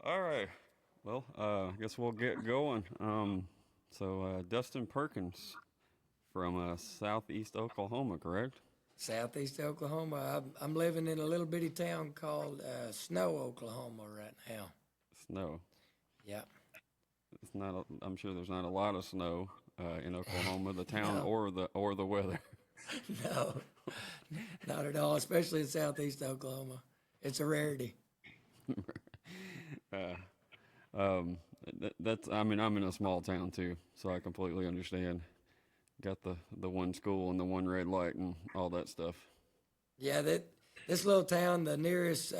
All right. Well, I guess we'll get going. Dustin Perkins from southeast Oklahoma, correct? Southeast Oklahoma. I'm living in a little bitty town called Snow, Oklahoma right now. Snow. Yeah. It's not. I'm sure there's not a lot of snow in Oklahoma, the town No, or the weather. no, not at all, especially in Southeast Oklahoma. It's a rarity. uh, um, that's. I mean, I'm in a small town too, so I completely understand. Got the one school and the one red light and all that stuff. Yeah, this little town, the nearest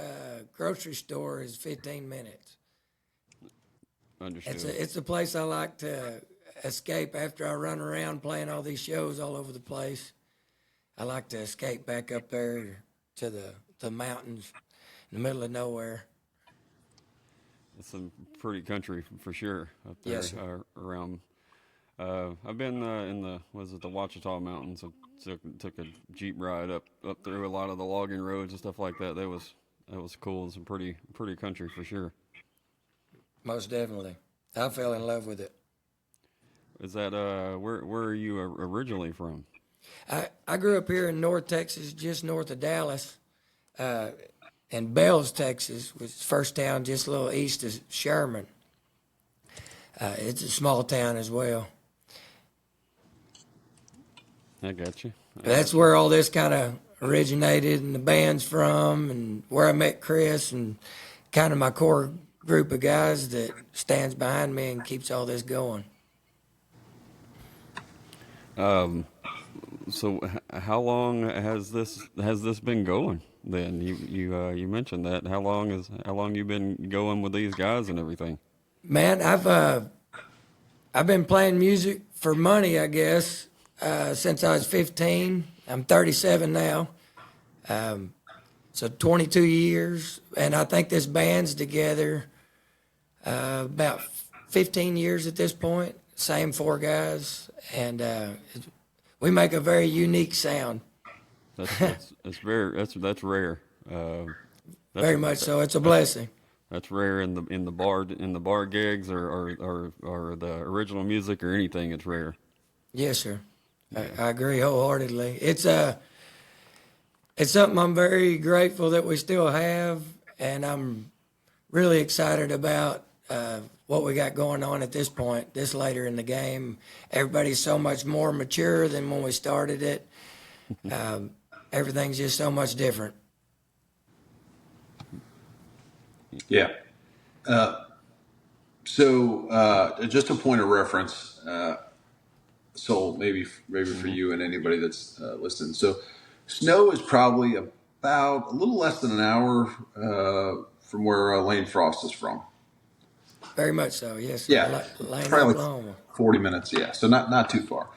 grocery store is 15 minutes. It's Understood. a place I like to escape after I run around playing all these shows all over the place. I like to escape back up there to the mountains in the middle of nowhere. It's some pretty country for sure up there Yes, sir. around. I've been in the was it the Ouachita Mountains. I took a jeep ride up through a lot of the logging roads and stuff like that. That was cool. It's some pretty country for sure. Most definitely. I fell in love with it. Is that where are you originally from? I grew up here in North Texas, just north of Dallas, uh, in Bells, Texas, which is the first town just a little east of Sherman. It's a small town as well. I got you. I That's got you. where all this kind of originated and the band's from and where I met Chris and kind of my core group of guys that stands behind me and keeps all this going. Um, how long has this been going? Then you mentioned that. How long you been going with these guys and everything? Man, I've been playing music for money, I guess, since I was 15. I'm 37 now, so 22 years, and I think this band's together about 15 years at this point. Same four guys, and we make a very unique sound. That's rare. That's Very much so. It's a blessing. that's rare in the bar gigs or the original music or anything. It's rare. Yes, sir. Yeah. I agree wholeheartedly. It's something I'm very grateful that we still have, and I'm really excited about what we got going on at this point, this later in the game. Everybody's so much more mature than when we started it. Um, Everything's just so much different. Yeah. Just a point of reference. So maybe for Hmm. you and anybody that's listening. So, Snow is probably about a little less than an hour from where Lane Frost is from. Very much so. Yes, sir. Yeah, Lane, probably like Oklahoma. 40 minutes. Yeah, so not too far.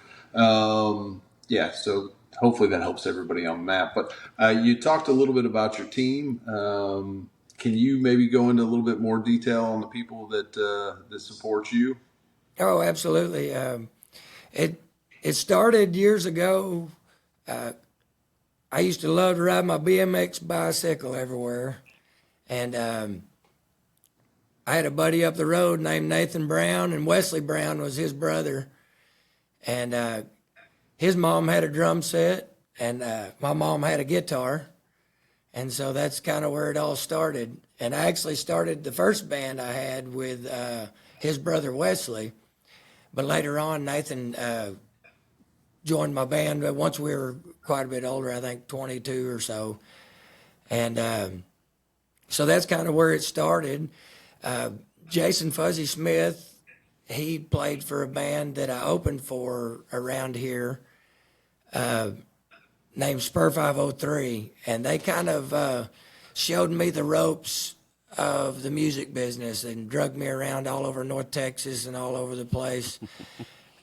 Yeah, so hopefully that helps everybody on the map. But you talked a little bit about your team. Can you maybe go into a little bit more detail on the people that support you? Oh, absolutely. It it started years ago. Uh, I used to love to ride my BMX bicycle everywhere, and I had a buddy up the road named Nathan Brown, and Wesley Brown was his brother. And his mom had a drum set, and my mom had a guitar. And so that's kind of where it all started. And I actually started the first band I had with his brother Wesley. But later on, Nathan joined my band once we were quite a bit older, I think 22 or so. And so that's kind of where it started. Uh, Jason Fuzzy Smith, he played for a band that I opened for around here named Spur 503. And they kind of showed me the ropes of the music business and drug me around all over North Texas and all over the place.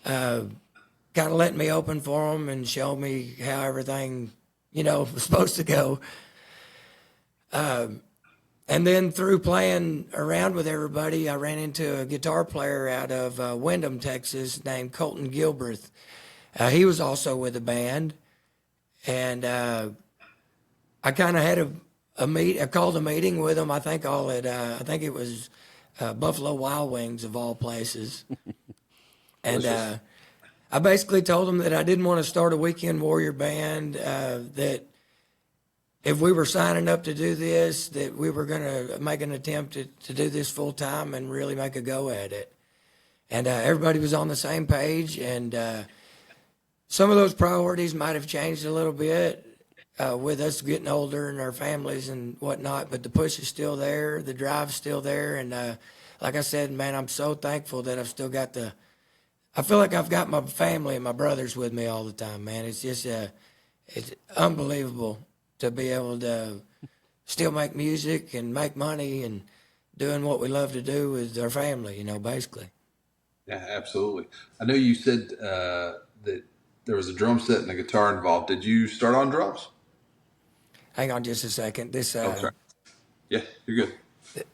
Kind of let me open for them and show me how everything, was supposed to go. And then through playing around with everybody, I ran into a guitar player out of Windham, Texas, named Colton Gilbreth. He was also with the band, and I kind of had I called a meeting with him. I think it was Buffalo Wild Wings of all places. And Delicious. I basically told them that I didn't want to start a weekend warrior band, that if we were signing up to do this, that we were going to make an attempt to do this full time and really make a go at it. And everybody was on the same page, and some of those priorities might have changed a little bit with us getting older and our families and whatnot, but the push is still there, the drive's still there, and like I said, man, I'm so thankful that I've still got I feel like I've got my family and my brothers with me all the time, man. It's just, it's unbelievable to be able to still make music and make money and doing what we love to do with our family, basically. Yeah, absolutely. I know you said that there was a drum set and a guitar involved. Did you start on drums? Hang on just a second. Oh, sorry. Yeah, you're good.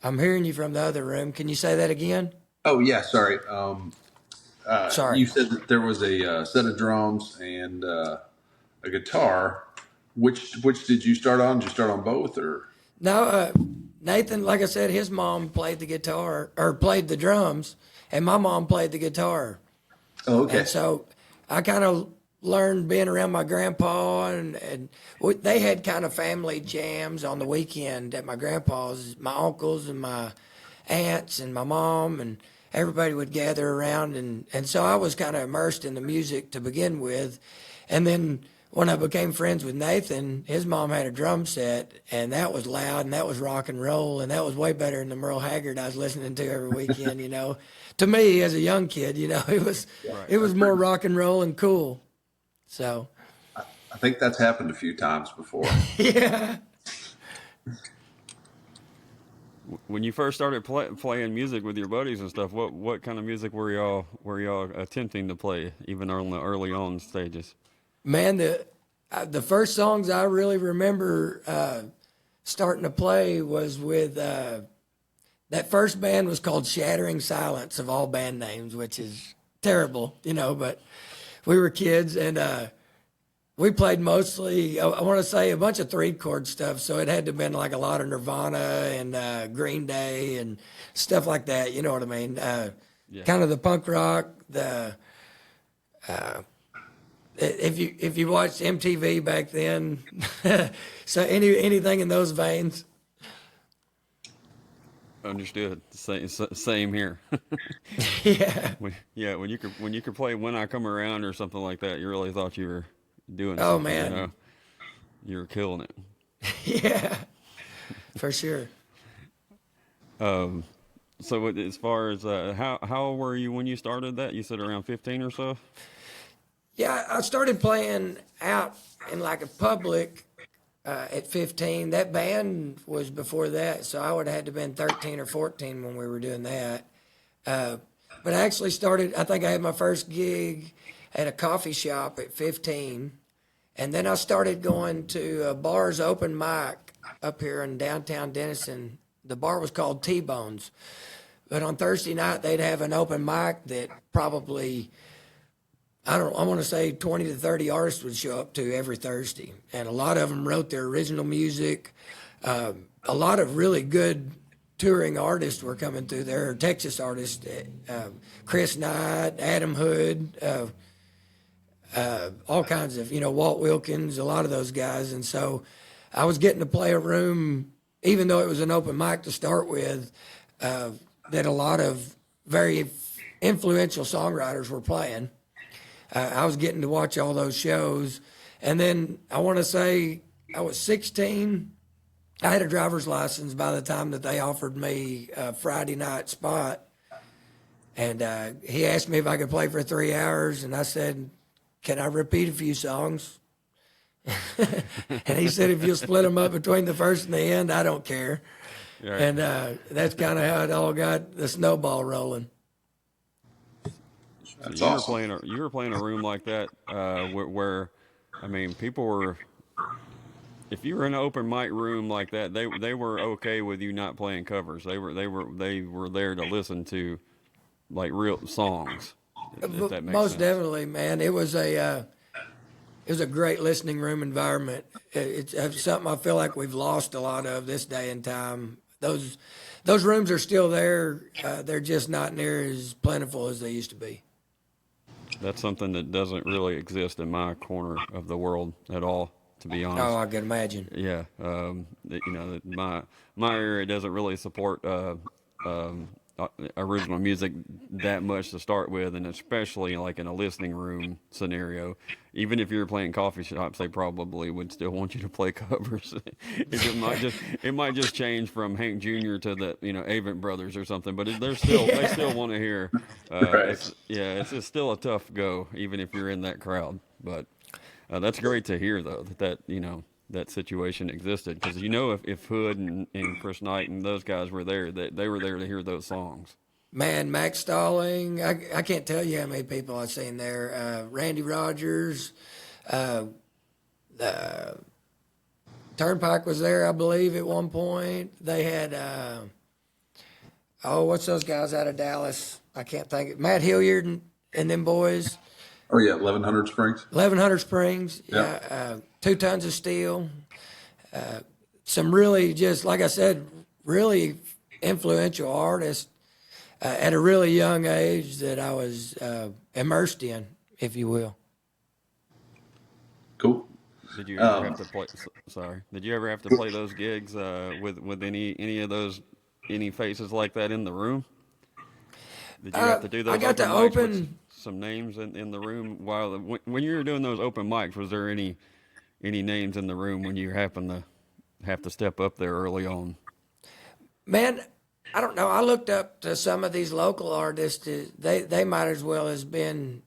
I'm hearing you from the other room. Can you say that again? Oh, yeah, sorry. Sorry. You said that there was a set of drums and a guitar. Which did you start on? Did you start on both, or? No, Nathan, like I said, his mom played the guitar or played the drums, and my mom played the guitar. Oh, okay. And so I kind of learned being around my grandpa, and they had kind of family jams on the weekend at my grandpa's, my uncles and my aunts and my mom, and everybody would gather around. And so I was kind of immersed in the music to begin with. And then when I became friends with Nathan, his mom had a drum set, and that was loud, and that was rock and roll, and that was way better than the Merle Haggard I was listening to every weekend, To me, as a young kid, it was more rock and roll and cool. So, I think that's happened a few times before. yeah. When you first started playing music with your buddies and stuff, what kind of music were y'all attempting to play, even on the early on stages? Man, the first songs I really remember starting to play was with that first band was called Shattering Silence, of all band names, which is terrible, but we were kids, and we played mostly, I want to say, a bunch of three-chord stuff, so it had to have been like a lot of Nirvana and Green Day and stuff like that, you know what I mean? Yeah. Kind of the punk rock, if you watched MTV back then, so anything in those veins. Understood. Same here. Yeah. When you could play "When I Come Around" or something like that, you really thought you were doing Oh, something. man. You were killing it. Yeah, for sure. So as far as how old were you when you started that? You said around 15 or so. Yeah, I started playing out in like a public at 15. That band was before that, so I would have had to have been 13 or 14 when we were doing that. But I actually started, I think I had my first gig at a coffee shop at 15. And then I started going to a bar's open mic up here in downtown Denison. The bar was called T-Bones. But on Thursday night, they'd have an open mic that probably, I want to say 20 to 30 artists would show up to every Thursday. And a lot of them wrote their original music. A lot of really good touring artists were coming through there, Texas artists, Chris Knight, Adam Hood, all kinds of, Walt Wilkins, a lot of those guys. And so I was getting to play a room, even though it was an open mic to start with, that a lot of very influential songwriters were playing. I was getting to watch all those shows. And then I want to say I was 16. I had a driver's license by the time that they offered me a Friday night spot. And he asked me if I could play for 3 hours. And I said, can I repeat a few songs? And he said, if you'll split them up between the first and the end, I don't care. Right. And that's kind of how it all got the snowball rolling. That's you awesome. You were playing a room like that where, I mean, people were. If you were in an open mic room like that, they were okay with you not playing covers. They were there to listen to, like, real songs. If that makes Most sense. definitely, man. It was a great listening room environment. It's something I feel like we've lost a lot of this day and time. those rooms are still there. They're just not near as plentiful as they used to be. That's something that doesn't really exist in my corner of the world at all, to be Oh, honest. I can imagine. Yeah, my area doesn't really support original music that much to start with, and especially like in a listening room scenario. Even if you're playing coffee shops, they probably would still want you to play covers. It might just change from Hank Jr. to the Avent Brothers or something, but they still want to hear. Right. It's still a tough go, even if you're in that crowd. But that's great to hear, though, that situation existed, because if Hood and Chris Knight and those guys were there, that they were there to hear those songs. Man, Max Stalling, I can't tell you how many people I've seen there. Randy Rogers, Turnpike was there, I believe, at one point. They had, what's those guys out of Dallas? I can't think. Matt Hilliard and them boys. Oh yeah, 1100 Springs. 1100 Springs, yeah. Yeah. 2 Tons of Steel. Some really, just like I said, really influential artists at a really young age that I was immersed in, if you will. Cool. Did you ever have to play? Sorry, did you ever have to play those gigs with any of those any faces like that in the room? Did you have to do I those got open to mics with open. some names in the room when you were doing those open mics? Was there any names in the room when you happened to have to step up there early on? Man, I don't know. I looked up to some of these local artists. They might as well has been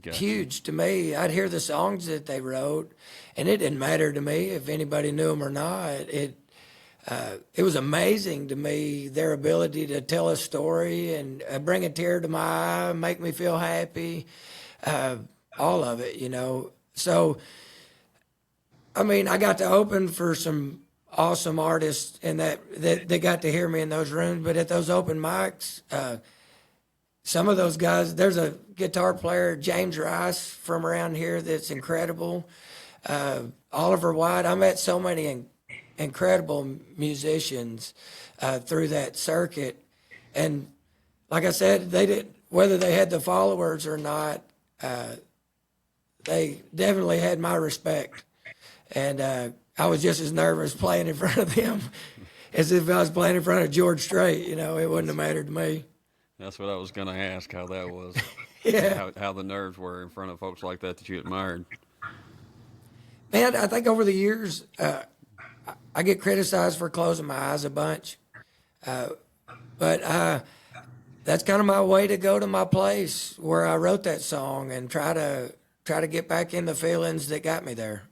Gotcha. huge to me. I'd hear the songs that they wrote, and it didn't matter to me if anybody knew them or not. It was amazing to me, their ability to tell a story and bring a tear to my eye, make me feel happy, all of it, So, I mean, I got to open for some awesome artists and that got to hear me in those rooms. But at those open mics, some of those guys, there's a guitar player, James Rice, from around here that's incredible. Oliver White. I met so many incredible musicians through that circuit. And like I said, whether they had the followers or not, they definitely had my respect. And I was just as nervous playing in front of them as if I was playing in front of George Strait. It wouldn't have mattered to me. That's what I was going to ask, how that was. Yeah. How the nerves were in front of folks like that you admired. Man, I think over the years, I get criticized for closing my eyes a bunch. But that's kind of my way to go to my place where I wrote that song and try to get back in the feelings that got me there.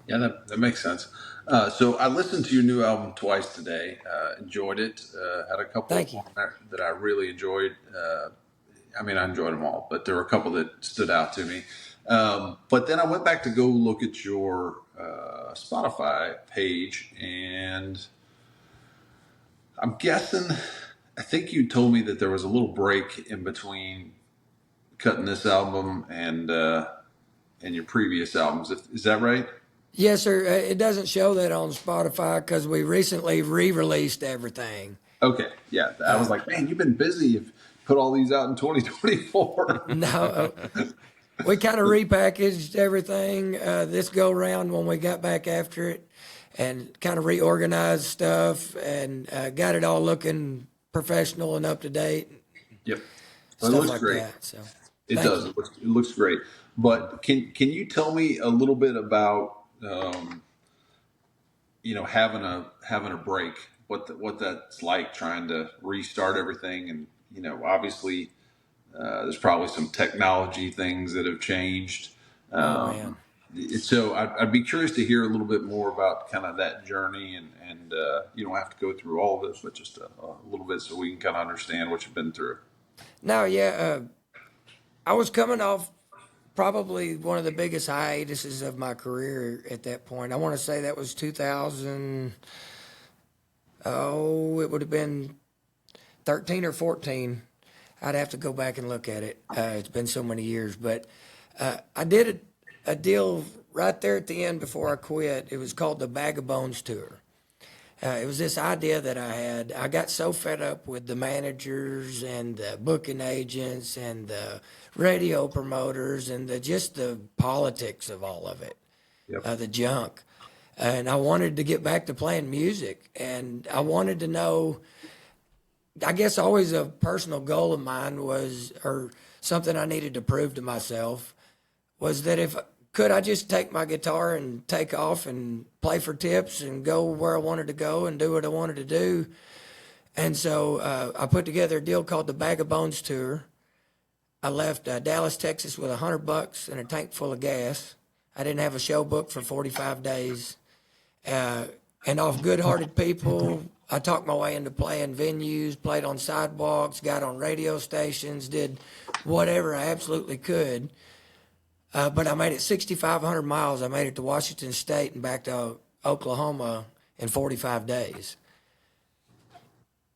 Yeah, that makes sense. So I listened to your new album twice today. Enjoyed it. Had a couple Thank you. that I really enjoyed. I mean, I enjoyed them all, but there were a couple that stood out to me. But then I went back to go look at your Spotify page, and I'm guessing, I think you told me that there was a little break in between cutting this album and your previous albums. Is that right? Yes, sir. It doesn't show that on Spotify because we recently re-released everything. Okay, yeah. I was like, man, you've been busy. You've put all these out in 2024. No, we kind of repackaged everything this go round when we got back after it, and kind of reorganized stuff and got it all looking professional and up to date. Yep. Stuff It looks like great. that. So It thank does. you. It looks great. But can you tell me a little bit about having a break? What that's like, trying to restart everything, and obviously there's probably some technology things that have changed. Oh man. So I'd be curious to hear a little bit more about kind of that journey, and you don't have to go through all of this, but just a little bit so we can kind of understand what you've been through. No, yeah. I was coming off probably one of the biggest hiatuses of my career at that point. I want to say that was 2000. Oh, it would have been 13 or 14. I'd have to go back and look at it. It's been so many years, but I did a deal right there at the end before I quit. It was called the Bag of Bones Tour, It was this idea that I had. I got so fed up with the managers and the booking agents and the radio promoters and just the politics of all of it, Yep. the junk. And I wanted to get back to playing music. And I wanted to know, I guess always a personal goal of mine was, or something I needed to prove to myself, was that if could I just take my guitar and take off and play for tips and go where I wanted to go and do what I wanted to do. And so I put together a deal called the Bag of Bones Tour. I left Dallas, Texas with $100 and a tank full of gas. I didn't have a show booked for 45 days. And off good-hearted people, I talked my way into playing venues, played on sidewalks, got on radio stations, did whatever I absolutely could. But I made it 6,500 miles. I made it to Washington State and back to Oklahoma in 45 days.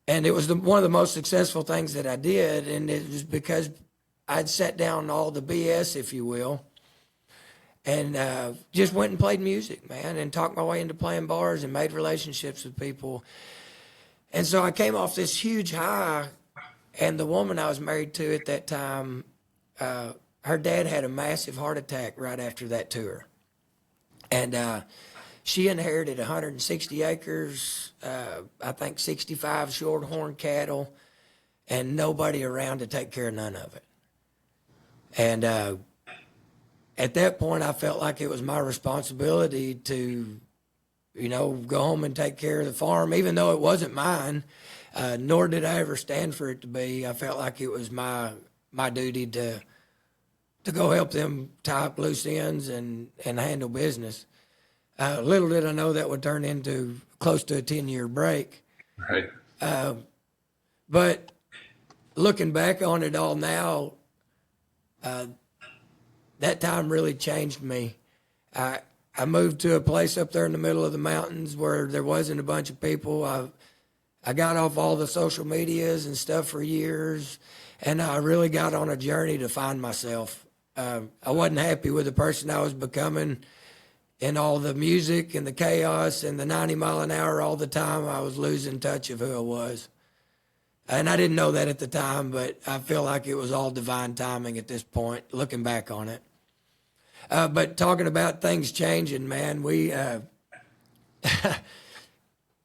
And it was one of the most successful things that I did, and it was because I'd set down all the BS, if you will, and just went and played music, man, and talked my way into playing bars and made relationships with people. And so I came off this huge high, and the woman I was married to at that time, her dad had a massive heart attack right after that tour. And she inherited 160 acres, I think 65 shorthorn cattle, and nobody around to take care of none of it. And at that point, I felt like it was my responsibility to, go home and take care of the farm, even though it wasn't mine, nor did I ever stand for it to be. I felt like it was my duty to go help them tie up loose ends and handle business. Little did I know that would turn into close to a 10-year break. Right. But looking back on it all now, that time really changed me. I moved to a place up there in the middle of the mountains where there wasn't a bunch of people. I got off all the social medias and stuff for years, and I really got on a journey to find myself. I wasn't happy with the person I was becoming, and all the music and the chaos and the 90 mile an hour all the time. I was losing touch of who I was. And I didn't know that at the time, but I feel like it was all divine timing at this point, looking back on it. But talking about things changing, man, we had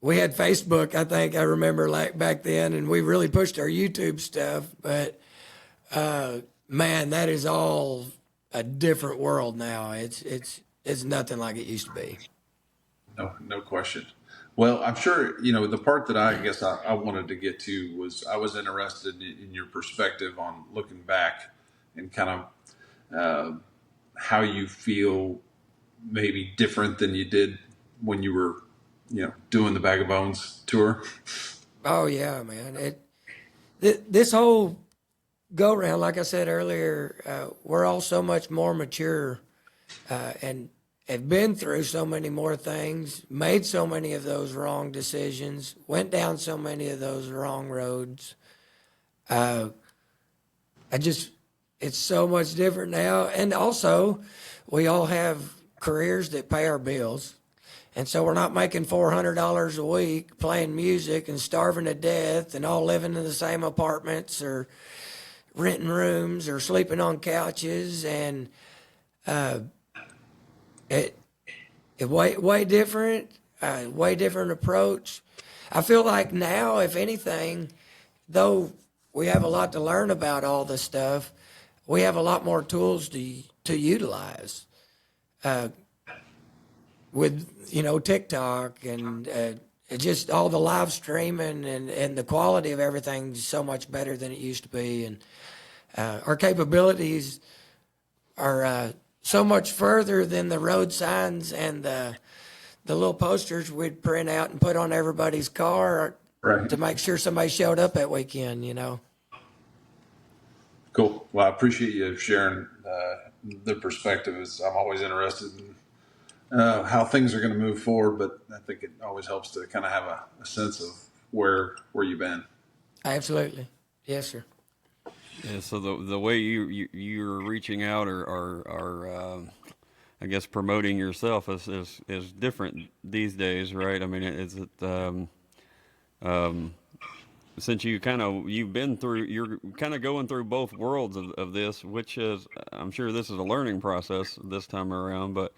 Facebook, I think I remember like back then, and we really pushed our YouTube stuff. But man, that is all a different world now. It's nothing like it used to be. No question. Well, I'm sure, the part that I guess I wanted to get to was I was interested in your perspective on looking back and kind of how you feel maybe different than you did when you were, doing the Bag of Bones tour. Oh, yeah, man. This whole go round, like I said earlier, we're all so much more mature and have been through so many more things, made so many of those wrong decisions, went down so many of those wrong roads. It's so much different now. And also, we all have careers that pay our bills. And so we're not making $400 a week playing music and starving to death and all living in the same apartments or renting rooms or sleeping on couches. And it way different, way different approach. I feel like now, if anything, though we have a lot to learn about all this stuff, we have a lot more tools to utilize. With TikTok and just all the live streaming and the quality of everything is so much better than it used to be, and our capabilities are so much further than the road signs and the little posters we'd print out and put on everybody's car Right. to make sure somebody showed up that weekend. Cool. Well, I appreciate you sharing the perspectives. I'm always interested in how things are going to move forward, but I think it always helps to kind of have a sense of where you've been. Absolutely. Yes, sir. Yeah. So the way you're reaching out or I guess promoting yourself is different these days, right? I mean, is it um, since you've been through, you're kind of going through both worlds of this, which is, I'm sure this is a learning process this time around, but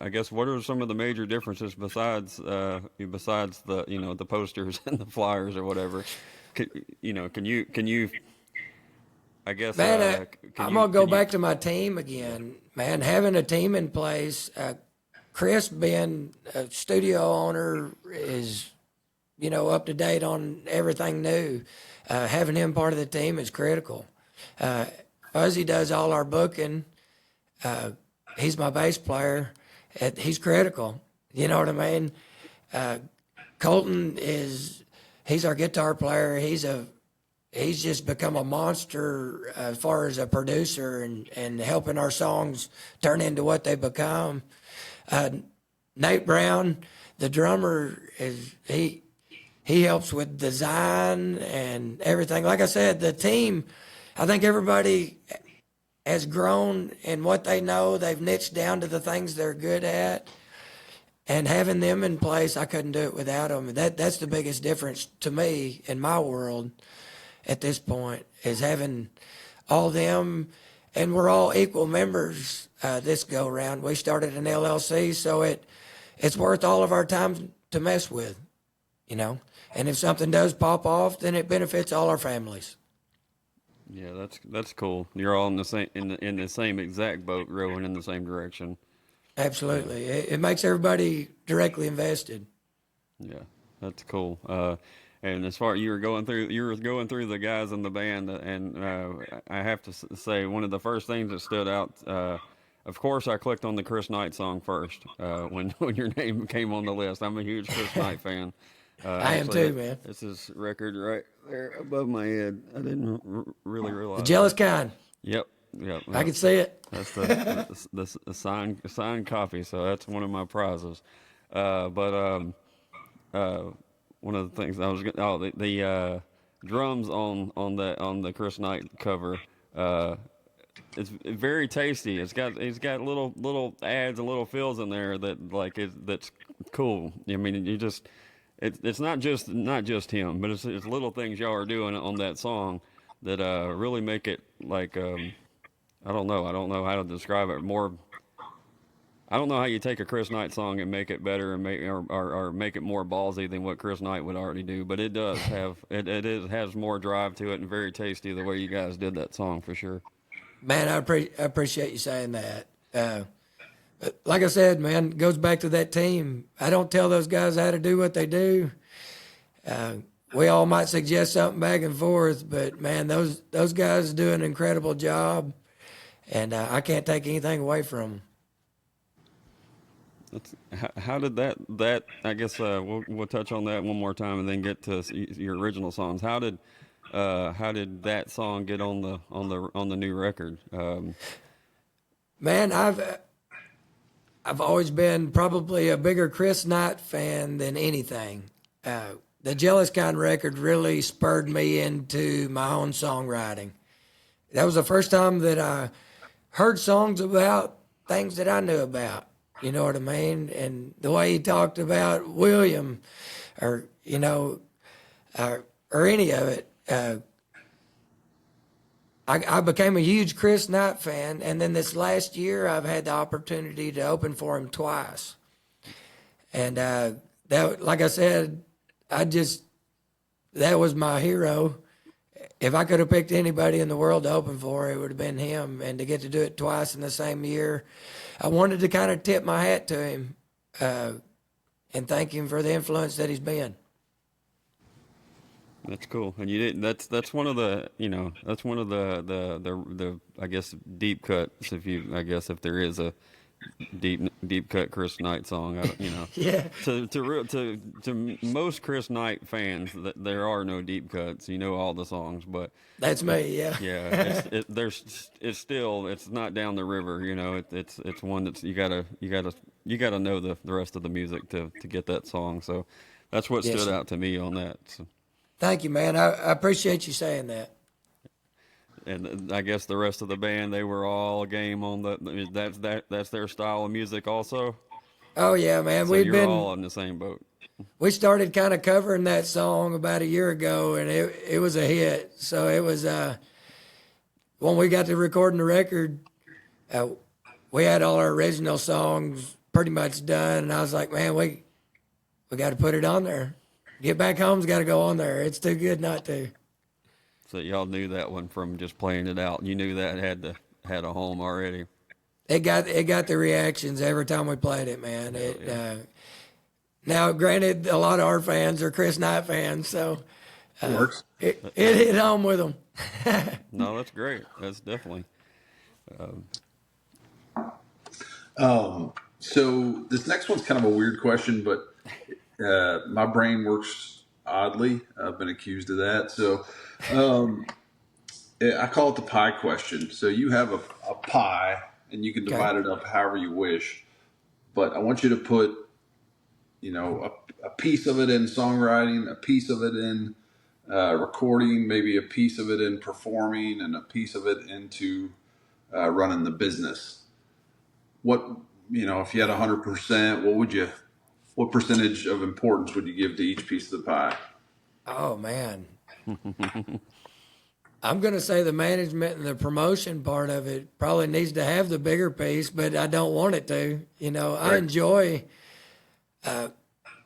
I guess what are some of the major differences besides the the posters and the flyers or whatever? Can you I guess Man, can I'm you gonna go can you back to my team again. Man, having a team in place. Chris being a studio owner is, up to date on everything new. Having him part of the team is critical. Uh, Fuzzy does all our booking. He's my bass player. He's critical. You know what I mean? Uh, Colton he's our guitar player. He's just become a monster as far as a producer and helping our songs turn into what they become. Uh, Nate Brown, the drummer, he helps with design and everything. Like I said, the team, I think everybody has grown in what they know. They've niched down to the things they're good at. And having them in place, I couldn't do it without them. That's the biggest difference to me in my world at this point, is having all them, and we're all equal members this go round. We started an LLC, so it's worth all of our time to mess with, And if something does pop off, then it benefits all our families. Yeah, that's cool. You're all in the same in the same exact boat, rowing in the same direction. Yeah, Absolutely. It makes everybody directly invested. yeah, that's cool. And as far you were going through the guys in the band, and I have to say one of the first things that stood out. Of course, I clicked on the Chris Knight song first when when your name came on the list. I'm a huge Chris Knight fan. I am Actually, too, man. this is record right there above my head. I didn't really The realize jealous that. kind. Yep, yep, I yep. can see it. That's the signed copy. So that's one of my prizes. But uh, one of the things the drums on the Chris Knight cover. It's very tasty. It's got little adds and little fills in there that's cool. I mean, it's not just him, but it's little things y'all are doing on that song that really make it like I don't know how to describe it more. I don't know how you take a Chris Knight song and make it better and or make it more ballsy than what Chris Knight would already do. But it does have has more drive to it and very tasty the way you guys did that song for sure. Man, I appreciate you saying that. But like I said, man, it goes back to that team. I don't tell those guys how to do what they do. We all might suggest something back and forth, but man, those guys do an incredible job, and I can't take anything away from them. How did that I guess we'll touch on that one more time and then get to your original songs. How did that song get on the new record? Man, I've always been probably a bigger Chris Knight fan than anything. The Jealous Kind record really spurred me into my own songwriting. That was the first time that I heard songs about things that I knew about. You know what I mean? And the way he talked about William, or or any of it. I became a huge Chris Knight fan, and then this last year I've had the opportunity to open for him twice. And that, like I said, that was my hero. If I could have picked anybody in the world to open for, it would have been him. And to get to do it twice in the same year, I wanted to kind of tip my hat to him and thank him for the influence that he's been. That's cool, and you didn't. That's one of the that's one of the I guess deep cuts. If there is a deep cut Chris Knight song, Yeah, to most Chris Knight fans, that there are no deep cuts. You know all the songs, but that's me. Yeah. yeah, it's still it's not down the river. It's one that's you gotta know the rest of the music to get that song. So that's what Yes, stood sir. out to me on that. So. Thank you, man. I appreciate you saying that. and I guess the rest of the band, they were all game on that's their style of music also. Oh yeah, man. So you're all in the same boat. We started kind of covering that song about a year ago, and it was a hit. So it was when we got to recording the record, we had all our original songs pretty much done, and I was like, man, we got to put it on there. Get Back Home's got to go on there. It's too good not to. So y'all knew that one from just playing it out. You knew that had a home already. It got the reactions every time we played it, man. Now, granted, a lot of our fans are Chris Knight fans, so Works. it hit home with them. No, that's great. That's definitely. So this next one's kind of a weird question, but my brain works oddly. I've been accused of that. So I call it the pie question. So you have a pie, and you can divide it up however you wish. But I want you to put, a piece of it in songwriting, a piece of it in recording, maybe a piece of it in performing, and a piece of it into running the business. What, if you had 100%, what percentage of importance would you give to each piece of the pie? Oh, man. I'm going to say the management and the promotion part of it probably needs to have the bigger piece, but I don't want it to. I enjoy,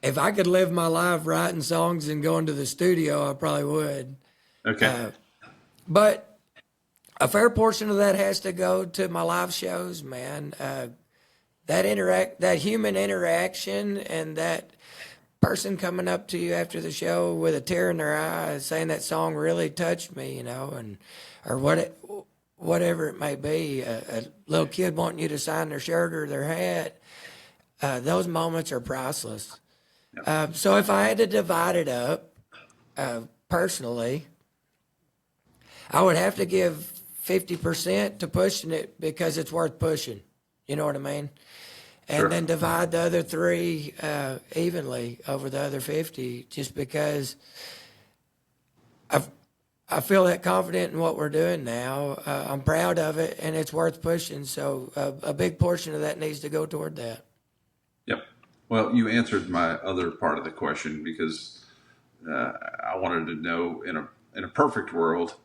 if I could live my life writing songs and going to the studio, I probably would. Okay. But a fair portion of that has to go to my live shows, man. That human interaction and that person coming up to you after the show with a tear in their eye saying that song really touched me, or whatever it may be, a little kid wanting you to sign their shirt or their hat, those moments are priceless. Yep. So if I had to divide it up personally, I would have to give 50% to pushing it because it's worth pushing. You know what I mean? And then divide the other 3 evenly over the other 50, just because I feel that confident in what we're doing now. I'm proud of it, and it's worth pushing. So a big portion of that needs to go toward that. Yep. Well, you answered my other part of the question because I wanted to know in a perfect world,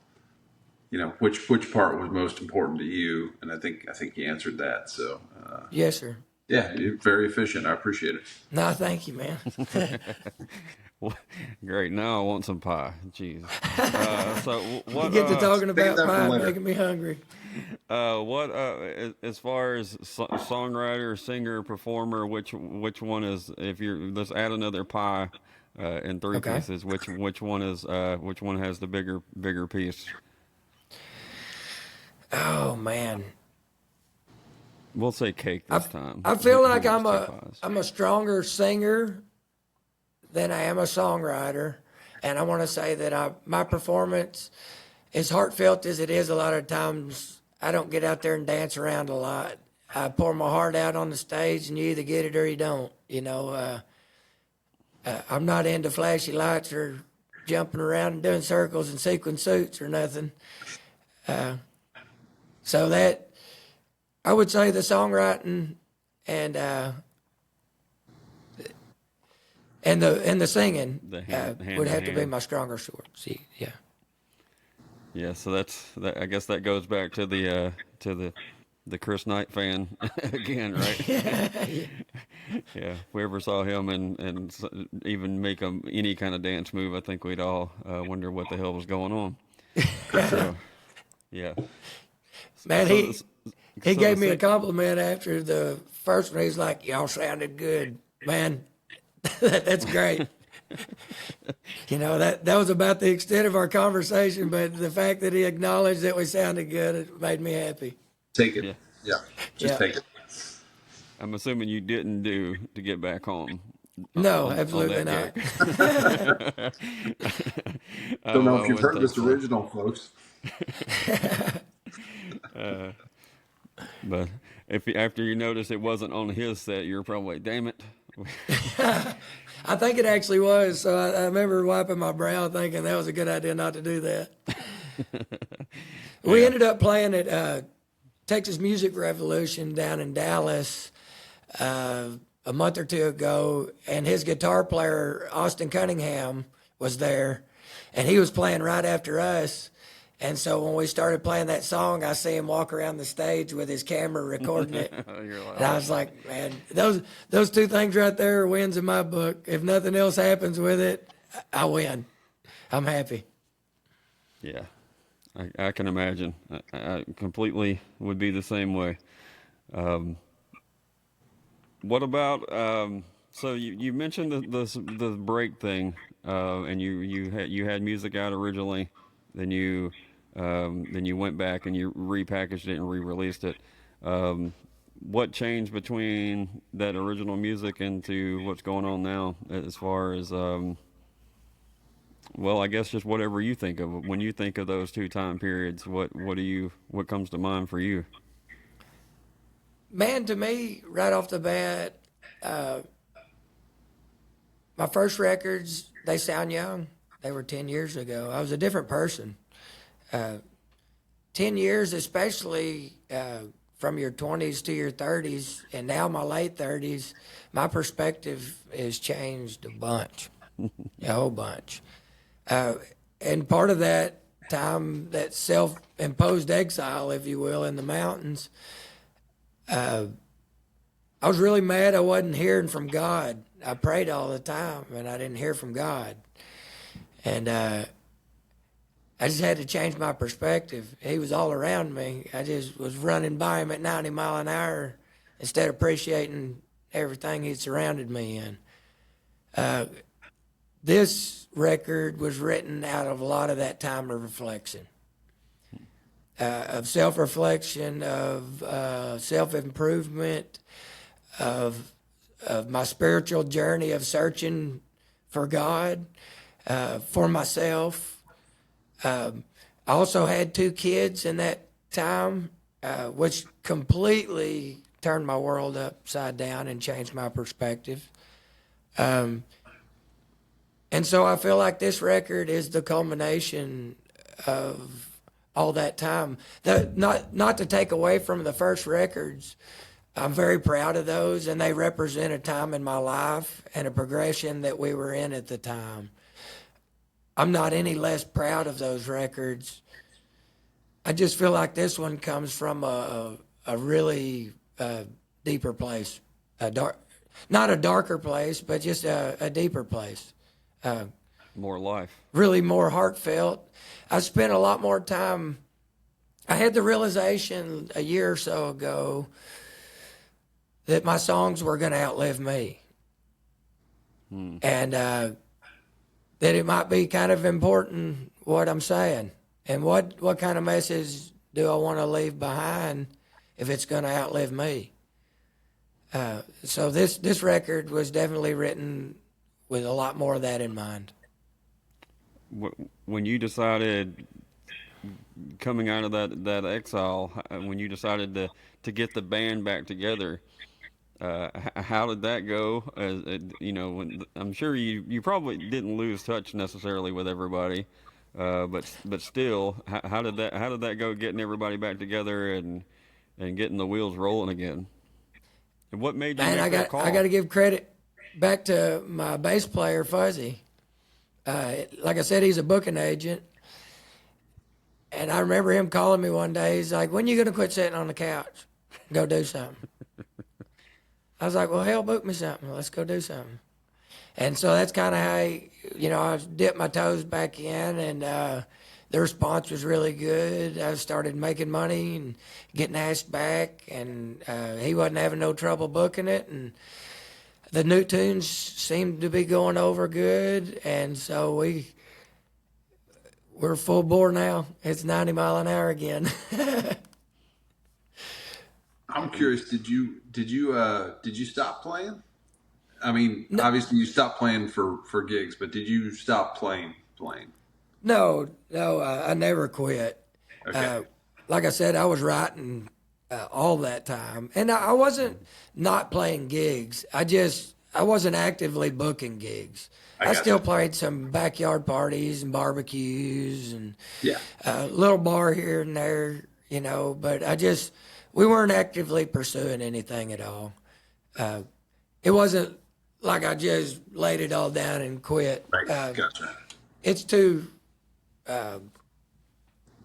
which part was most important to you, and I think you answered that. So Yes, sir. yeah, you're very efficient. I appreciate it. No, thank you, man. Great. Now I want some pie. Jeez. So what? You get to talking about that for pie, later. making me hungry. What? As far as songwriter, singer, performer, which one is? Let's add another pie in 3 pieces. Which one has the bigger piece? Oh man. We'll say cake this time. I feel like There's two I'm pies. a stronger singer than I am a songwriter, and I want to say that my performance, as heartfelt as it is, a lot of times I don't get out there and dance around a lot. I pour my heart out on the stage, and you either get it or you don't. I'm not into flashy lights or jumping around and doing circles and sequin suits or nothing. So that. I would say the songwriting and the singing would have to be my stronger sword. See, yeah. Yeah, so I guess that goes back to the Chris Knight fan again, right? Yeah. If we ever saw him and even make any kind of dance move, I think we'd all wonder what the hell was going on. So, yeah. Man, he gave me a compliment after the first one. He's like, "Y'all sounded good, man. That's great." That was about the extent of our conversation, but the fact that he acknowledged that we sounded good, it made me happy. Take it. Yeah. Just take it. I'm assuming you didn't do to get back home. No, absolutely not. Don't know if you've heard this original, folks. But after you noticed it wasn't on his set, you're probably like, damn it. I think it actually was. So I remember wiping my brow thinking that was a good idea not to do that. We Yeah. ended up playing at Texas Music Revolution down in Dallas a month or two ago, and his guitar player, Austin Cunningham, was there, and he was playing right after us. And so when we started playing that song, I see him walk around the stage with his camera recording it. You're like, And I was like, man, those two things right there are wins in my book. If nothing else happens with it, I win. I'm happy. yeah, I can imagine. I completely would be the same way. What about so you mentioned the break thing, and you had music out originally, then you went back and you repackaged it and re-released it. What changed between that original music into what's going on now, as far as well, I guess just whatever you think of when you think of those two time periods. What comes to mind for you? Man, to me, right off the bat, my first records, they sound young. They were 10 years ago. I was a different person. 10 years, especially from your 20s to your 30s, and now my late 30s, my perspective has changed a bunch, a whole bunch. And part of that time, that self-imposed exile, if you will, in the mountains, I was really mad I wasn't hearing from God. I prayed all the time, and I didn't hear from God. And I just had to change my perspective. He was all around me. I just was running by him at 90 mile an hour instead of appreciating everything he surrounded me in. This record was written out of a lot of that time of reflection, of self-reflection, of self-improvement, of my spiritual journey of searching for God, for myself. I also had 2 kids in that time, which completely turned my world upside down and changed my perspective. And so I feel like this record is the culmination of all that time. Not to take away from the first records, I'm very proud of those, and they represent a time in my life and a progression that we were in at the time. I'm not any less proud of those records. I just feel like this one comes from a really deeper place, not a darker place, but just a deeper place. More life. Really more heartfelt. I spent a lot more time. I had the realization a year or so ago that my songs were going to outlive me. And that it might be kind of important what I'm saying. And what kind of message do I want to leave behind if it's going to outlive me? So this record was definitely written with a lot more of that in mind. When you decided, coming out of that exile, when you decided to get the band back together, how did that go? I'm sure you probably didn't lose touch necessarily with everybody, but still, how did that go? Getting everybody back together and getting the wheels rolling again. And what made you Man, make that call? I got to give credit back to my bass player Fuzzy. Like I said, he's a booking agent, and I remember him calling me one day. He's like, "When you gonna quit sitting on the couch? Go do something." I was like, "Well, hell, book me something. Let's go do something." And so that's kind of how I dipped my toes back in, and the response was really good. I started making money and getting asked back, and he wasn't having no trouble booking it, and the new tunes seemed to be going over good, and so we're full bore now. It's 90 mile an hour again. I'm curious. Did you stop playing? I mean, obviously you stopped playing for gigs, but did you stop playing? No, I never quit. Okay. Like I said, I was writing all that time, and I wasn't not playing gigs. I I wasn't actively booking gigs. I got still you. played some backyard parties and barbecues and Yeah. a little bar here and there, but we weren't actively pursuing anything at all. It wasn't like I just laid it all down and quit. Right. Gotcha. It's too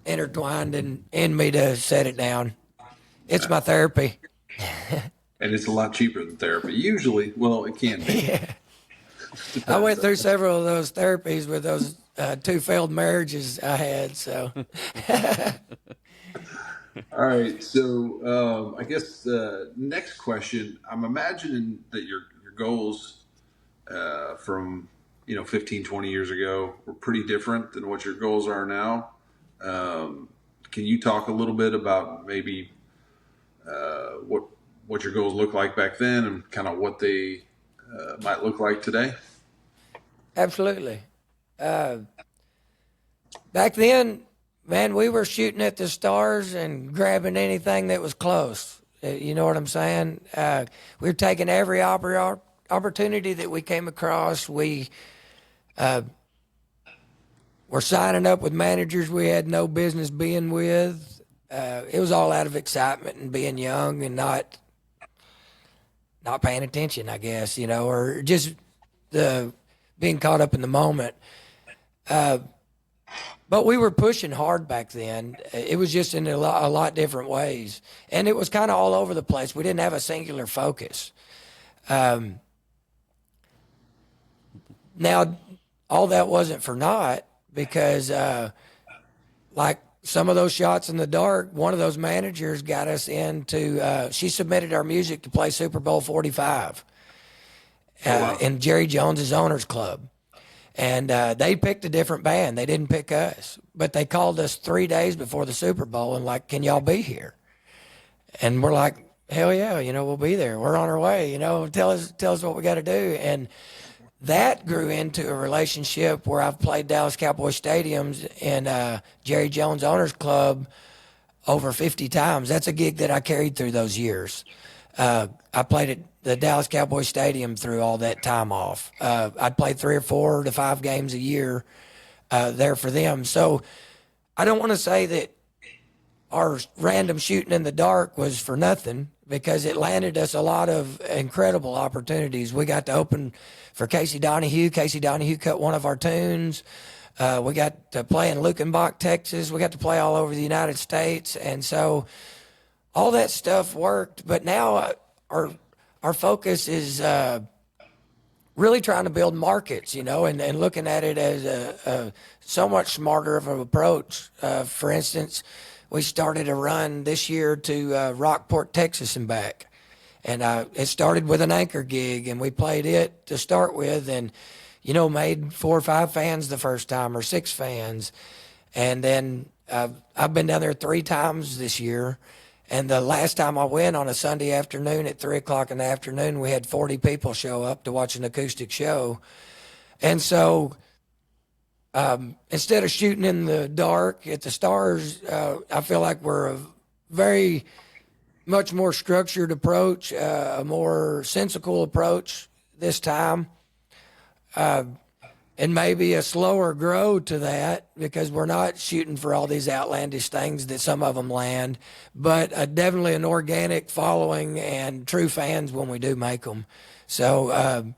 intertwined in me to set it down. It's my therapy. And it's a lot cheaper than therapy. Usually, well, it can be. Yeah. I Depends. went through several of those therapies with those two failed marriages I had. So, All right. So I guess the next question, I'm imagining that your goals from 15, 20 years ago were pretty different than what your goals are now. Can you talk a little bit about maybe what your goals look like back then and kind of what they might look like today? absolutely. Back then, man, we were shooting at the stars and grabbing anything that was close. You know what I'm saying? We were taking every opportunity that we came across. We were signing up with managers we had no business being with. It was all out of excitement and being young and not paying attention, I guess, or just the being caught up in the moment. But we were pushing hard back then. It was just in a lot different ways. And it was kind of all over the place. We didn't have a singular focus. Now, all that wasn't for naught because, like some of those shots in the dark, one of those managers got us into, she submitted our music to play Super Bowl 45 Wow. in Jerry Jones's Owners Club. And they picked a different band. They didn't pick us. But they called us 3 days before the Super Bowl and like, can y'all be here? And we're like, hell yeah, we'll be there. We're on our way, tell us what we got to do. And that grew into a relationship where I've played Dallas Cowboy stadiums in Jerry Jones Owners Club over 50 times. That's a gig that I carried through those years. I played at the Dallas Cowboy Stadium through all that time off. I'd play 3 or 4 to 5 games a year there for them. So I don't want to say that our random shooting in the dark was for nothing because it landed us a lot of incredible opportunities. We got to open for Casey Donahue. Casey Donahue cut one of our tunes. We got to play in Lukenbach, Texas. We got to play all over the United States. And so all that stuff worked. But now our focus is really trying to build markets, and looking at it as a so much smarter of an approach. For instance, we started a run this year to Rockport, Texas and back. And it started with an anchor gig, and we played it to start with and, made 4 or 5 fans the first time or 6 fans. And then I've been down there 3 times this year. And the last time I went on a Sunday afternoon at 3 o'clock in the afternoon, we had 40 people show up to watch an acoustic show. And so instead of shooting in the dark at the stars, I feel like we're a very much more structured approach, a more sensical approach this time. And maybe a slower grow to that because we're not shooting for all these outlandish things that some of them land, but definitely an organic following and true fans when we do make them. So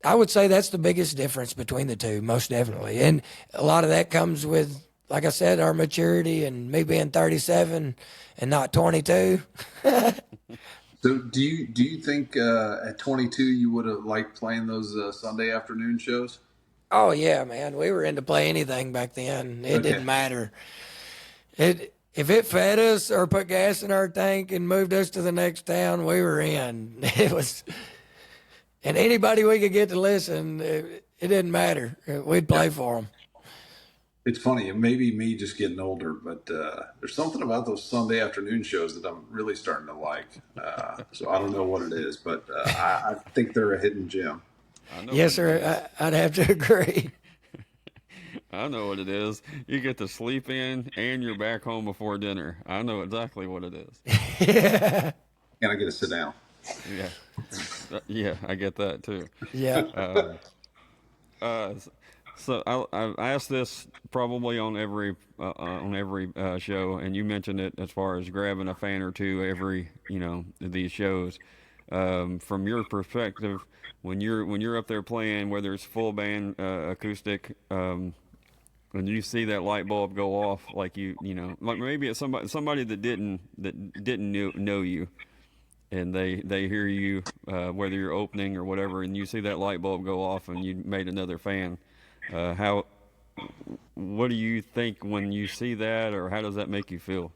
I would say that's the biggest difference between the two, most definitely. And a lot of that comes with, like I said, our maturity and me being 37 and not 22. So do you think at 22 you would have liked playing those Sunday afternoon shows? Oh yeah, man. We were into play anything back then. It didn't matter. If it fed us or put gas in our tank and moved us to the next town, we were in. It was, and anybody we could get to listen, it didn't matter. We'd play for them. It's funny, it may be me just getting older, but there's something about those Sunday afternoon shows that I'm really starting to like. So I don't know what it is, but I think they're a hidden gem. Yes, sir. I'd have to agree. I know what it is. You get to sleep in and you're back home before dinner. I know exactly what it is. Yeah. And I get to sit down. Yeah, yeah, I get that too. Yeah. Um, uh, so I asked this probably on every show, and you mentioned it as far as grabbing a fan or two every these shows. From your perspective, when you're up there playing, whether it's full band, acoustic, when you see that light bulb go off, like like maybe it's somebody that didn't know you, and they hear you, whether you're opening or whatever, and you see that light bulb go off, and you made another fan. How what do you think when you see that, or how does that make you feel?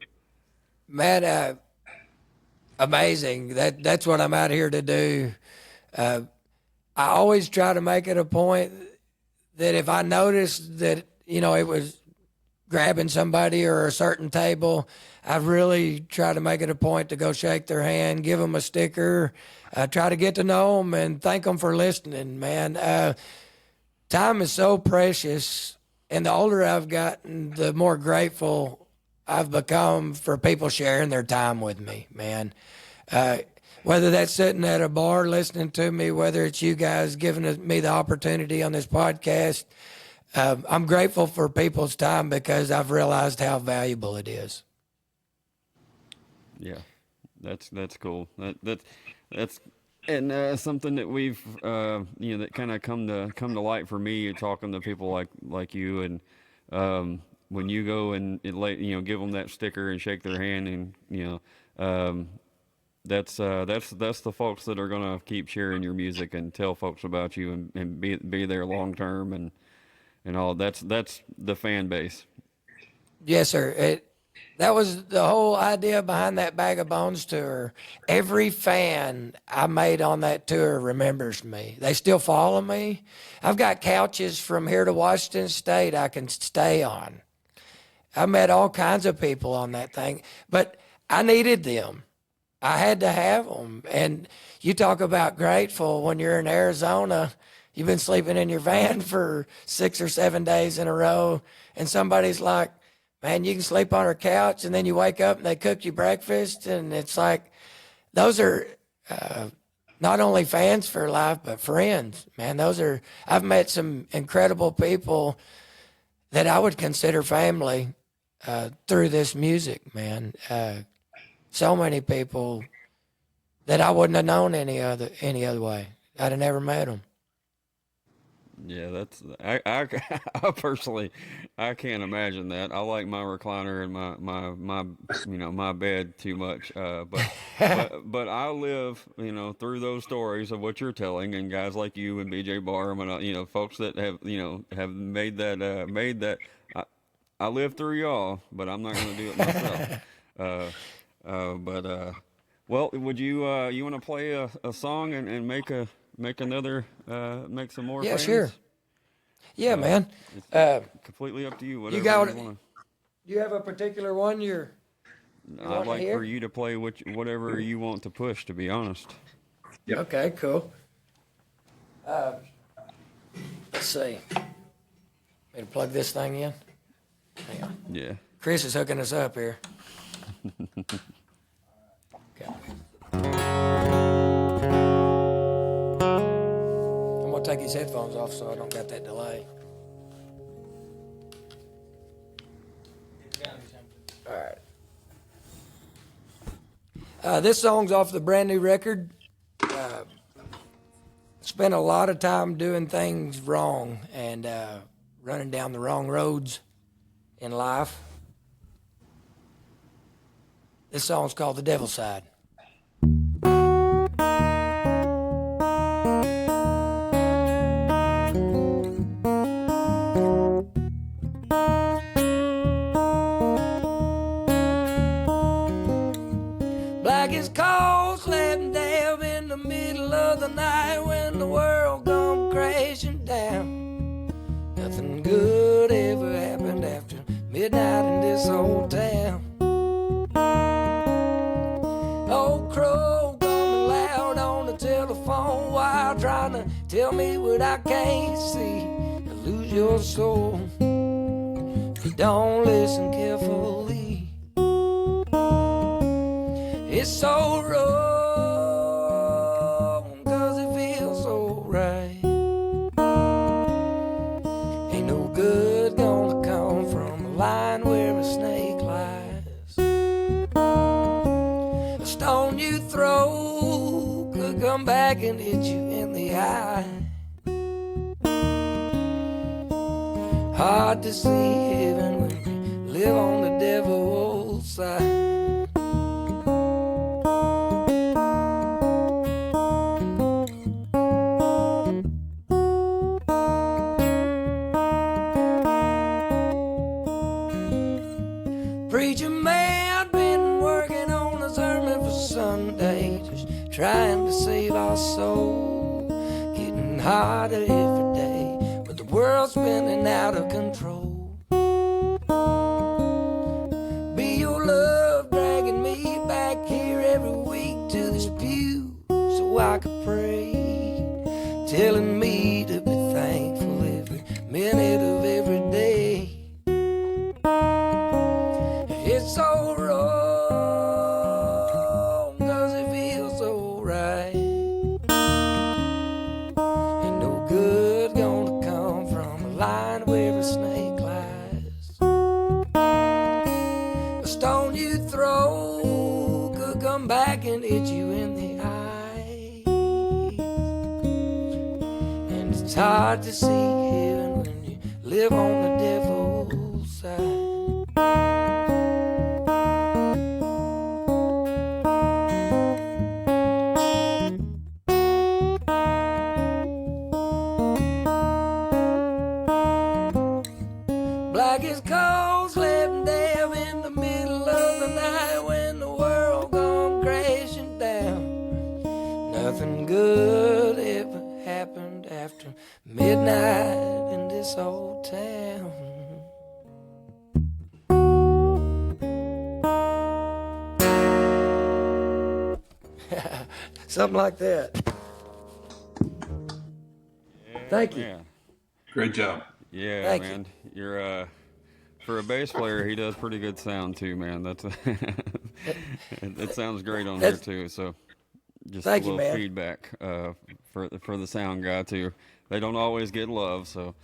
Man, amazing. That's what I'm out here to do. Uh, I always try to make it a point that if I notice that, it was grabbing somebody or a certain table, I really try to make it a point to go shake their hand, give them a sticker, try to get to know them and thank them for listening, man. Time is so precious, and the older I've gotten, the more grateful I've become for people sharing their time with me, man. Uh, Whether that's sitting at a bar listening to me, whether it's you guys giving me the opportunity on this podcast, I'm grateful for people's time because I've realized how valuable it is. Yeah, that's cool. That's and something that we've that kind of come to light for me talking to people like you, and when you go and give them that sticker and shake their hand, and that's the folks that are gonna keep sharing your music and tell folks about you, and be there long term, and all. That's the fan base. Yes, sir. That was the whole idea behind that Bag of Bones tour. Every fan I made on that tour remembers me. They still follow me. I've got couches from here to Washington State I can stay on. I met all kinds of people on that thing, but I needed them. I had to have them. And you talk about grateful when you're in Arizona. You've been sleeping in your van for 6 or 7 days in a row, and somebody's like, man, you can sleep on our couch, and then you wake up and they cook you breakfast, and it's like, those are not only fans for life, but friends, man. I've met some incredible people that I would consider family through this music, man. So many people that I wouldn't have known any other way. I'd have never met them. Yeah, I personally, I can't imagine that. I like my recliner and my bed too much. But I live through those stories of what you're telling, and guys like you and BJ Barham, and folks that have made that. I live through y'all, but I'm not going to do it myself. But well, would you want to play a song and make some more Yeah, fans? sure. Yeah, man. It's Uh, completely up to you. you Whatever got you want. you have a particular one you I'd want to like hear? for you to play whatever you want to push. To be honest. Yep. Okay, cool. Let's see. Need to plug this thing in. Hang on. Yeah. Chris is hooking us up here. Okay. I'm gonna take his headphones off so I don't got that delay. All right. This song's off the brand new record. Spent a lot of time doing things wrong and running down the wrong roads in life. This song's called The Devil's Side. Black as coal, slept down in the middle of the night when the world come crashing down. Nothing good ever happened after midnight in this old town. Old crow coming loud on the telephone while trying to tell me what I can't see. You lose your soul if you don't listen carefully. It's so rough back and hit you in the eye. Hard to see heaven when you live on the devil's side. Preacher man been working on a sermon for Sunday, just trying to save our soul. Getting harder every day, with the world spinning out of control. Be your love dragging me back here every week to this pew, so I could pray, telling me to be thankful every minute of every day. It's so wrong, 'cause it feels so right. Ain't no good gonna come from a line where a snake lies. A stone you throw could come back and hit you in the eye. And it's hard to see heaven when you live on the devil's side. Black as coal, slept dead in the middle of the night when the world come crashing down. Nothing good ever happened after midnight in this old town. Something like that. Thank you. Yeah, Great job. yeah, Thank you. man. You're for a bass player, he does pretty good sound too, man. That's it sounds great on here too. So just Thank a you, little man. feedback for the sound guy too. They don't always get love, so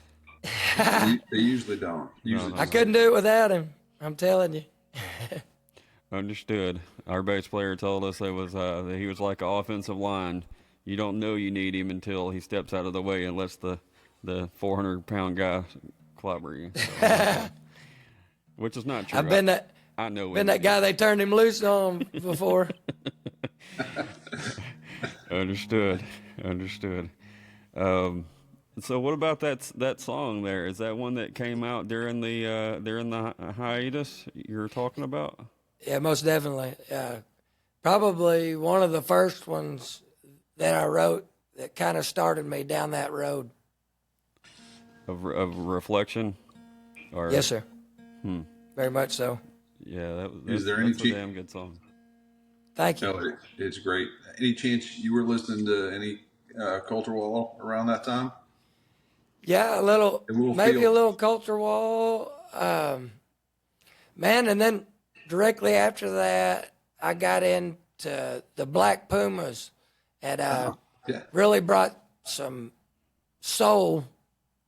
They usually don't. Usually I just couldn't do it without him. I'm telling you. understood. Our bass player told us that he was like an offensive line. You don't know you need him until he steps out of the way and lets the 400-pound guy clobber you. So, which is not true. I've been that I know been that guy they turned him loose on before. Understood. So what about that song there? Is that one that came out during the hiatus you're talking about? Yeah, most definitely. Probably one of the first ones that I wrote that kind of started me down that road. Of reflection? Or, Yes, sir. Very much so. Yeah, Is there any that's a damn good song. Thank you. no, it's great. Any chance you were listening to any Culture Wall around that time? Yeah, maybe feel. a little Culture Wall. Man, and then directly after that, I got into the Black Pumas and Yeah. really brought some soul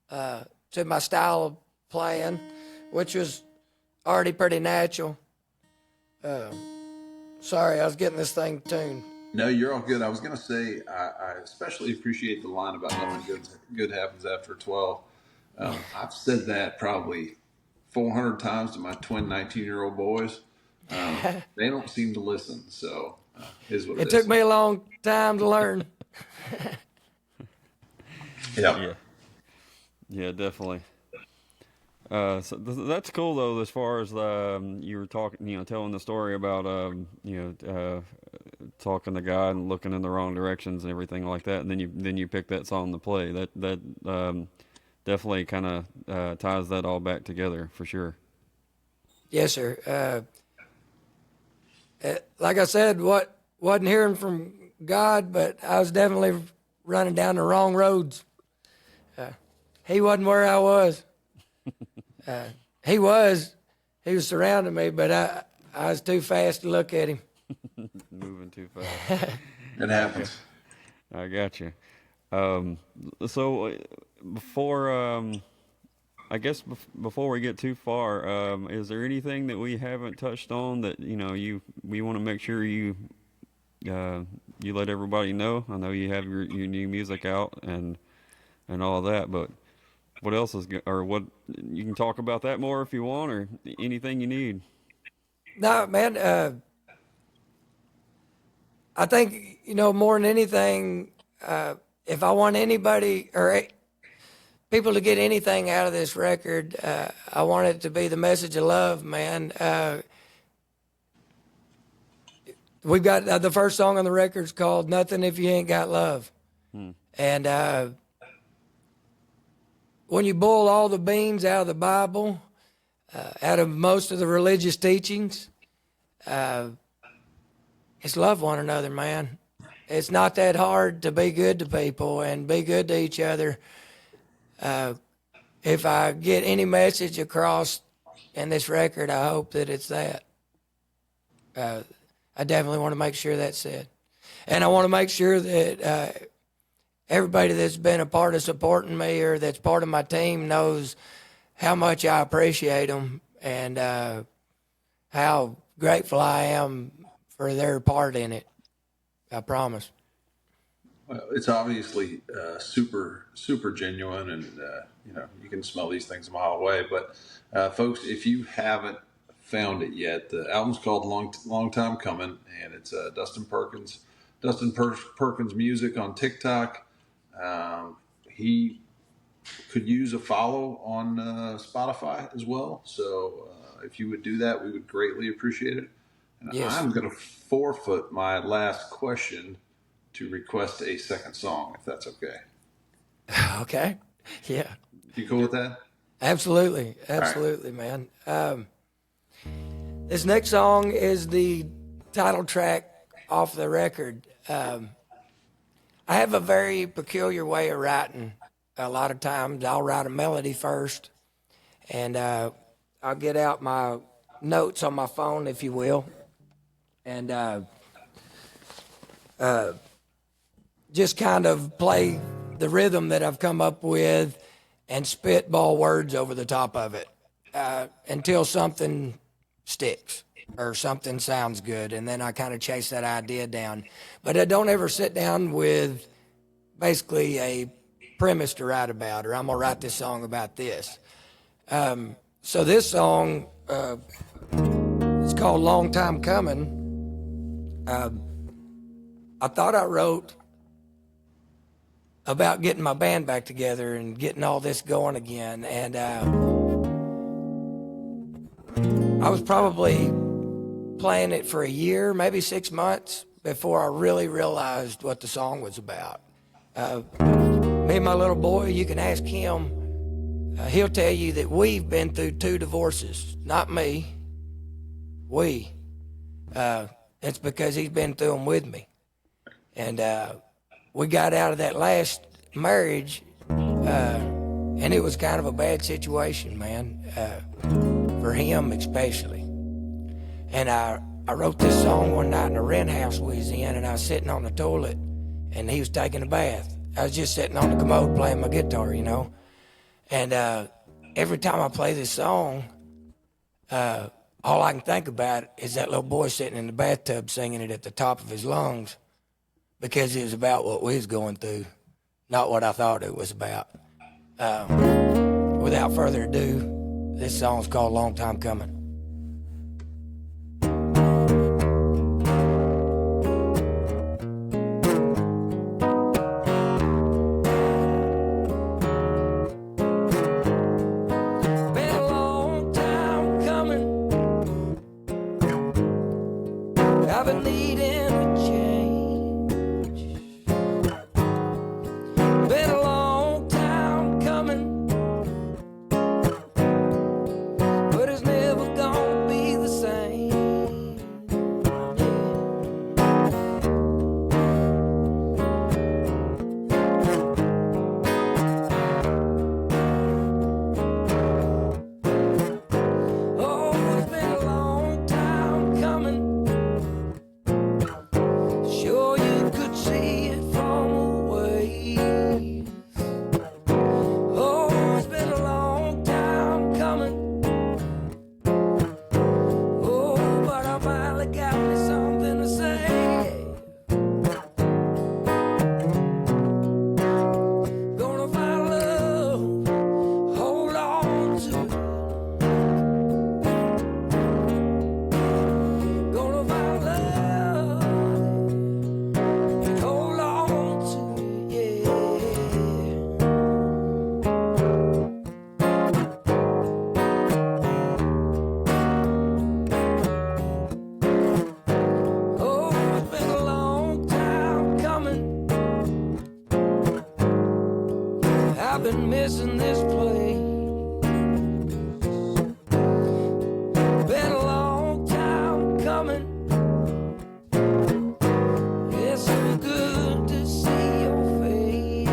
to my style of playing, which was already pretty natural. Sorry, I was getting this thing tuned. No, you're all good. I was going to say, I especially appreciate the line about nothing good happens after 12. I've said that probably 400 times to my twin 19-year-old boys. They don't seem to listen, so is what it It is. took me a long time to learn. Yeah. Yeah, definitely. So that's cool though. As far as you were talking, telling the story about talking to God and looking in the wrong directions and everything like that, and then you pick that song to play. That definitely kind of ties that all back together for sure. Yes, sir. Like I said, wasn't hearing from God, but I was definitely running down the wrong roads. He wasn't where I was. He was surrounding me, but I was too fast to look at him. Moving too fast. It happens. I got you. So before, I guess before we get too far, is there anything that we haven't touched on that we want to make sure you you let everybody know. I know you have your new music out and all that, but what else or what you can talk about that more if you want, or anything you need. No, man. I think more than anything, if I want anybody or people to get anything out of this record, I want it to be the message of love, man. We've got the first song on the record's called "Nothing If You Ain't Got Love," and when you boil all the beans out of the Bible, out of most of the religious teachings, it's love one another, man. It's not that hard to be good to people and be good to each other. If I get any message across in this record, I hope that it's that. I definitely want to make sure that's said. And I want to make sure that everybody that's been a part of supporting me or that's part of my team knows how much I appreciate them and how grateful I am for their part in it. I promise. Well, it's obviously super, super genuine, and you can smell these things a mile away. But folks, if you haven't found it yet, the album's called "Long Time Coming," and it's Perkins music on TikTok. He could use a follow on Spotify as well. So if you would do that, we would greatly appreciate it. And Yes. I'm going to forfeit my last question to request a second song, if that's okay. Okay. Yeah. You cool with that? Absolutely. Absolutely, man. This next song is the title track off the record. I have a very peculiar way of writing. A lot of times I'll write a melody first, and I'll get out my notes on my phone, if you will, and just kind of play the rhythm that I've come up with and spitball words over the top of it until something sticks or something sounds good, and then I kind of chase that idea down. But I don't ever sit down with basically a premise to write about, or I'm going to write this song about this. So this song is called "Long Time Coming." I thought I wrote about getting my band back together and getting all this going again. And I was probably playing it for a year, maybe 6 months, before I really realized what the song was about. Me and my little boy, you can ask him, he'll tell you that we've been through 2 divorces. Not me. We. It's because he's been through them with me. And we got out of that last marriage, and it was kind of a bad situation, man, for him especially. And I wrote this song one night in a rent house we was in, and I was sitting on the toilet, and he was taking a bath. I was just sitting on the commode playing my guitar, And every time I play this song, all I can think about is that little boy sitting in the bathtub singing it at the top of his lungs, because it was about what we was going through, not what I thought it was about. Without further ado, this song's called "Long Time Coming." Been a long time coming. I've been needing a change. Been a long time coming, but it's never I've been missing this place. Been a long time coming. It's so good to see your face.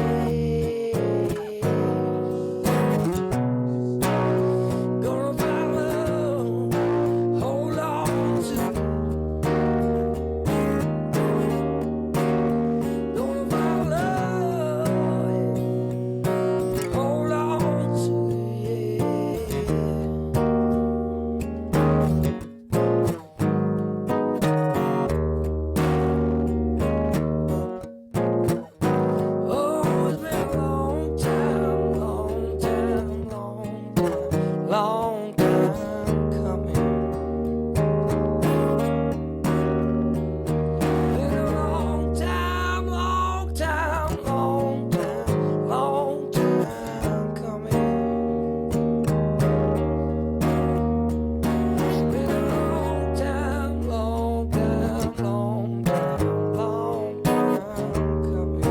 Gonna find love, hold on to. Gonna find love, hold on to, yeah. Oh, it's been a long time, long time, long time, long time coming. Been a long time, long time, long time, long time coming. Been a long time, long time, long time, long time coming.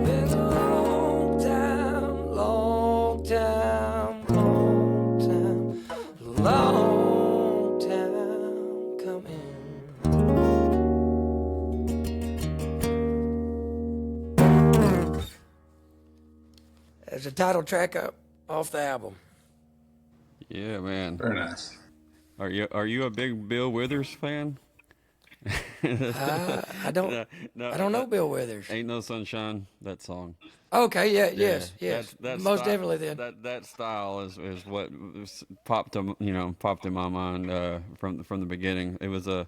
Been a long time, long time, long time, long time coming. There's a title track up off the album. Yeah, man. Very nice. Are you a big Bill Withers fan? I don't know Bill Withers. Ain't No Sunshine, that song. Okay, yeah, yes, Yeah, yes, that most style, definitely. Then that style is what popped popped in my mind from the beginning. It was a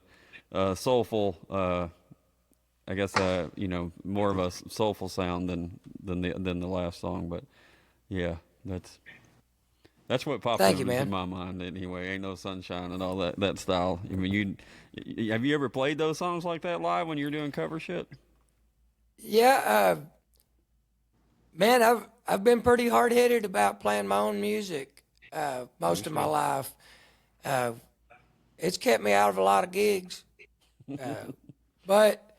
soulful, I guess more of a soulful sound than the last song. But yeah, that's what popped thank you, into man. my mind anyway. Ain't No Sunshine and all that style. I mean, have you ever played those songs like that live when you're doing cover shit? Yeah, man, I've been pretty hard headed about playing my own music most of my life. It's kept me out of a lot of gigs, but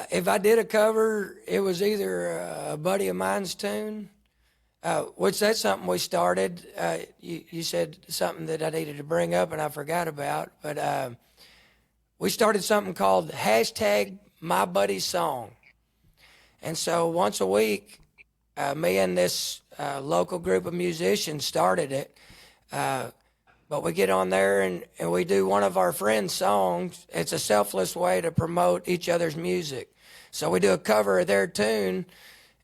if I did a cover, it was either a buddy of mine's tune, which that's something we started. You said something that I needed to bring up and I forgot about, but we started something called hashtag My Buddy's Song. And so once a week, me and this local group of musicians started it. But we get on there and we do one of our friends' songs. It's a selfless way to promote each other's music. So we do a cover of their tune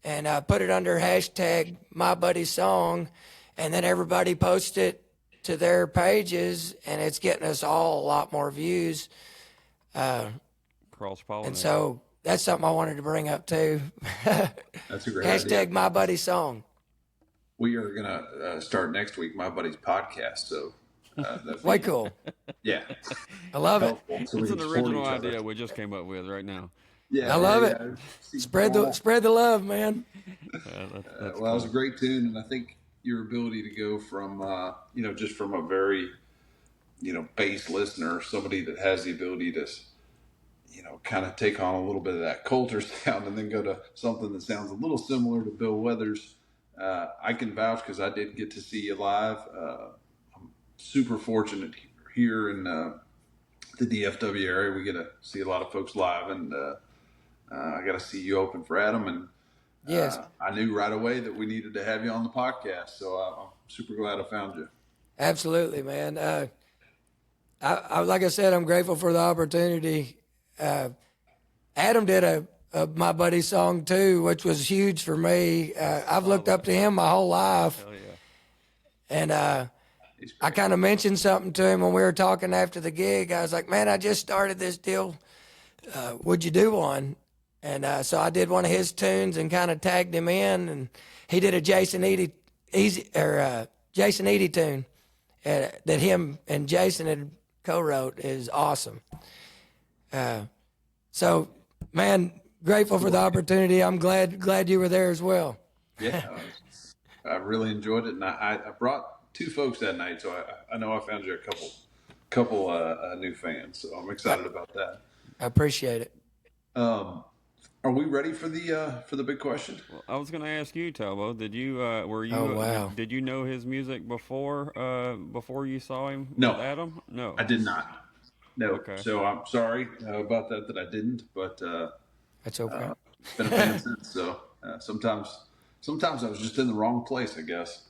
and put it under hashtag My Buddy's Song. And then everybody posts it to their pages, and it's getting us all a lot more views. Cross-pollinate. And so that's something I wanted to bring up too. That's a great Hashtag idea. My Buddy's Song. We are gonna start next week, my buddy's podcast. So that'd Way be- cool. Yeah, I love it. helpful. So we It's can an support original each other. idea we just came up with right now. Yeah, I love yeah, it. yeah. See, Spread the love, man. That's well, it was a great tune, and I think your ability to go from just from a very bass listener, somebody that has the ability to kind of take on a little bit of that Coulter sound, and then go to something that sounds a little similar to Bill Withers. I can vouch because I did get to see you live. I'm super fortunate here in the DFW area. We get to see a lot of folks live, and I got to see you open for Adam, and Yes, I knew right away that we needed to have you on the podcast. So I'm super glad I found you. absolutely, man. I like I said, I'm grateful for the opportunity. Adam did a My Buddy's Song too, which was huge for me. I've looked up to him my whole life. Hell yeah. And I He's great. kind of mentioned something to him when we were talking after the gig. I was like, man, I just started this deal. Would you do one? And so I did one of his tunes and kind of tagged him in. And he did a Jason Eady tune that him and Jason had co-wrote. Is awesome. So, man, grateful for the opportunity. I'm glad you were there as well. Yeah, I really enjoyed it, and I brought two folks that night, so I know I found you a couple new fans. So I'm excited about that. I appreciate it. Are we ready for the big question? Well, I was going to ask you, Talbot. Did you were Oh, you wow. did you know his music before you saw him with No, Adam? No. I did not. No, Okay. so I'm sorry about that I didn't, but That's okay. been a fan since. So sometimes I was just in the wrong place, I guess.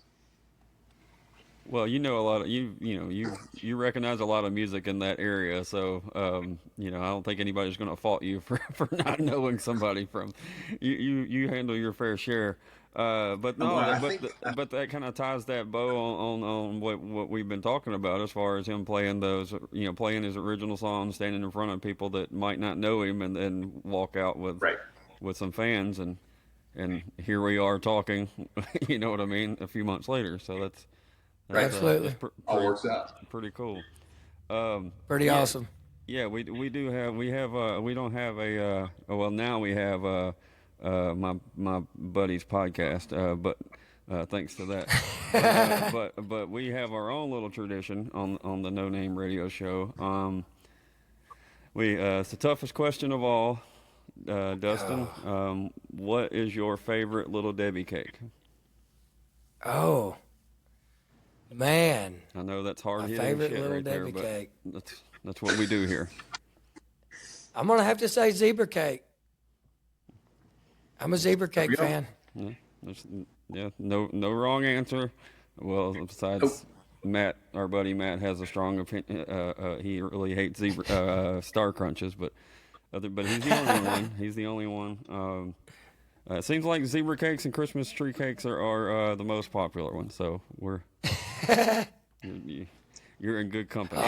Well, you know a lot of you recognize a lot of music in that area, so I don't think anybody's going to fault you for, for not knowing somebody from you handle your fair share. But Well, no, I that think but that kind of ties that bow on what we've been talking about as far as him playing those playing his original songs, standing in front of people that might not know him, and then walk out right. with some fans, and here we are talking, you know what I mean, a few months later. So Right. Absolutely. that's All works out. pretty cool. Um, Pretty yeah, awesome. yeah, we do have we don't have well, now we have my buddy's podcast, but thanks to that. But we have our own little tradition on the No Name Radio Show. It's the toughest question of all, Dustin. What is your favorite Little Debbie cake? Oh, man. I know that's hard My hitting favorite shit Little right there, Debbie but cake. that's what we do here. I'm going to have to say zebra cake. I'm a zebra cake we go. fan. Yeah, no wrong answer. Well, besides Nope. Matt, our buddy Matt has a strong opinion. He really hates star crunches, but he's the only one. He's the only one. It seems like zebra cakes and Christmas tree cakes are the most popular ones. So you're in good company.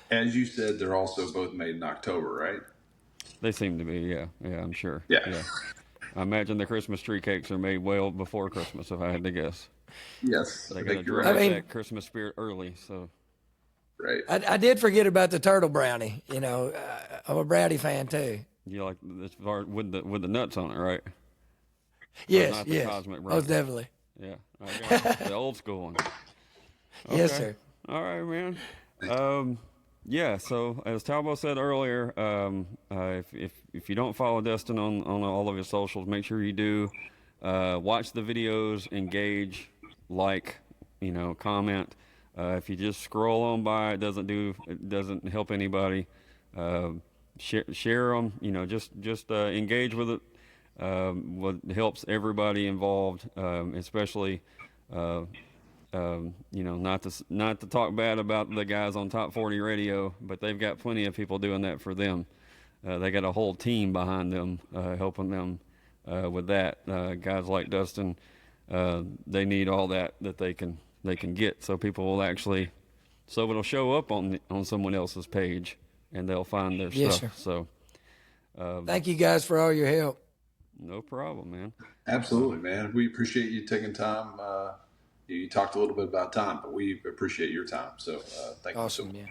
And as you said, they're also both made in October, right? They seem to be, yeah, I'm sure. Yeah. Yeah. I imagine the Christmas tree cakes are made well before Christmas, if I had to guess. Yes, They I got to think you're drum right. up I mean- that Christmas spirit early. So Right. I did forget about the turtle brownie. I'm a brownie fan too. you like this with the nuts on it, right? Yes, not the yes. cosmic Most brownie. definitely. Yeah, I got it. The old school one. Yes, Okay. sir. All right, man. Yeah. So as Talbot said earlier, if you don't follow Dustin on all of his socials, make sure you do. Watch the videos, engage, like, comment. If you just scroll on by, it doesn't help anybody. Share them. Just engage with it. What helps everybody involved, especially. Not to talk bad about the guys on Top 40 Radio, but they've got plenty of people doing that for them. They got a whole team behind them, helping them with that. Guys like Dustin, they need all that they can get, so people will it'll show up on someone else's page, and they'll find their Yes, stuff. sir. So Thank you guys for all your help. no problem, man. Absolutely, man. We appreciate you taking time. You talked a little bit about time, but we appreciate your time. So thank you so Awesome, much. yeah.